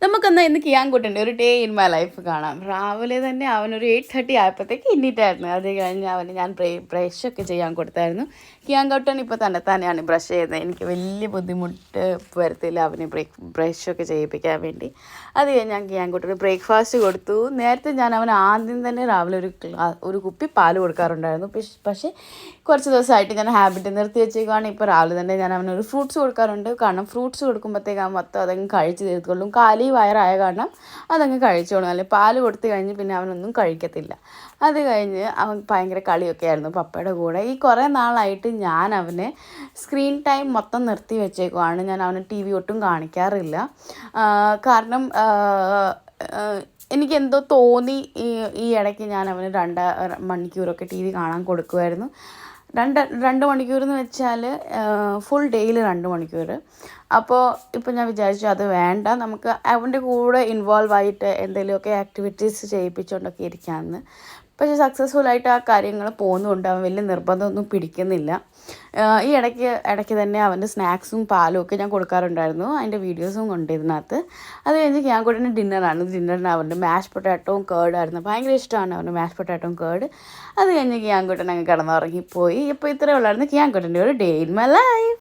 നമുക്കൊന്ന് ഇന്ന് കിയാൻകുട്ടൻ്റെ ഒരു ഡേ ഇൻ മൈ ലൈഫ് കാണാം. രാവിലെ തന്നെ അവനൊരു 8:30 ആയപ്പോഴത്തേക്ക് എണീറ്റായിരുന്നു. അത് കഴിഞ്ഞ് അവന് ഞാൻ ബ്രഷൊക്കെ ചെയ്യാൻ കൊടുത്തായിരുന്നു. കിയാൻകുട്ടൻ ഇപ്പോൾ തന്നെയാണ് ബ്രഷ് ചെയ്യുന്നത്. എനിക്ക് വലിയ ബുദ്ധിമുട്ട് വരത്തില്ല അവന് ബ്രഷൊക്കെ ചെയ്യിപ്പിക്കാൻ വേണ്ടി. അത് കഴിഞ്ഞ് ഞാൻ കിയാൻകുട്ടന് ബ്രേക്ക്ഫാസ്റ്റ് കൊടുത്തു. നേരത്തെ ഞാൻ അവന് ആദ്യം തന്നെ രാവിലെ ഒരു കുപ്പി പാല് കൊടുക്കാറുണ്ടായിരുന്നു. പക്ഷേ കുറച്ച് ദിവസമായിട്ട് ഞാൻ ഹാബിറ്റ് നിർത്തി വെച്ചേക്കുവാണ്. ഇപ്പോൾ രാവിലെ തന്നെ ഞാൻ അവനൊരു ഫ്രൂട്ട്സ് കൊടുക്കാറുണ്ട്. കാരണം ഫ്രൂട്ട്സ് കൊടുക്കുമ്പോഴത്തേക്ക് അവൻ മൊത്തം അതങ്ങ് കഴിച്ച് തീർത്തുകൊള്ളും. കാലി വയറായ കാരണം അതങ്ങ് കഴിച്ചോളും. അല്ലെങ്കിൽ പാല് കൊടുത്ത് കഴിഞ്ഞ് പിന്നെ അവനൊന്നും കഴിക്കത്തില്ല. അത് കഴിഞ്ഞ് അവൻ ഭയങ്കര കളിയൊക്കെ ആയിരുന്നു പപ്പയുടെ കൂടെ. ഈ കുറേ നാളായിട്ട് ഞാൻ അവനെ സ്ക്രീൻ ടൈം മൊത്തം നിർത്തി വെച്ചേക്കുവാണ്. ഞാൻ അവന് ടി വി ഒട്ടും കാണിക്കാറില്ല. കാരണം എനിക്കെന്തോ തോന്നി ഈ ഇടയ്ക്ക് ഞാൻ അവന് 2 മണിക്കൂറൊക്കെ ടി വി കാണാൻ കൊടുക്കുമായിരുന്നു. രണ്ട് മണിക്കൂറെന്ന് വെച്ചാൽ ഫുൾ ഡേയിൽ 2 മണിക്കൂർ. അപ്പോൾ ഇപ്പോൾ ഞാൻ വിചാരിച്ചു അത് വേണ്ട, നമുക്ക് അവൻ്റെ കൂടെ ഇൻവോൾവ് ആയിട്ട് എന്തെങ്കിലുമൊക്കെ ആക്ടിവിറ്റീസ് ചെയ്യിപ്പിച്ചുകൊണ്ടൊക്കെ ഇരിക്കാമെന്ന്. പക്ഷേ സക്സസ്ഫുള്ളായിട്ട് ആ കാര്യങ്ങൾ പോകുന്നുണ്ട്. അവൻ വലിയ നിർബന്ധമൊന്നും പിടിക്കുന്നില്ല. ഈ ഇടയ്ക്ക് തന്നെ അവൻ്റെ സ്നാക്സും പാലും ഒക്കെ ഞാൻ കൊടുക്കാറുണ്ടായിരുന്നു. അതിൻ്റെ വീഡിയോസും ഉണ്ട് ഇതിനകത്ത്. അത് കഴിഞ്ഞ് ഞാൻ കൂടെ ഡിന്നറിന് അവൻ്റെ മാഷ് പൊട്ടാറ്റോവും കേർഡായിരുന്നു. ഭയങ്കര ഇഷ്ടമാണ് അവൻ്റെ മാഷ് പൊട്ടാറ്റോവും കേർഡ്. അത് കഴിഞ്ഞ് കിയാൻകുട്ടൻ അങ്ങ് കിടന്നുറങ്ങിപ്പോയി. ഇപ്പോൾ ഇത്രയേ ഉള്ളായിരുന്നു കിയാൻകുട്ടൻ്റെ ഒരു ഡേ ഇൻ മൈ ലൈഫ്.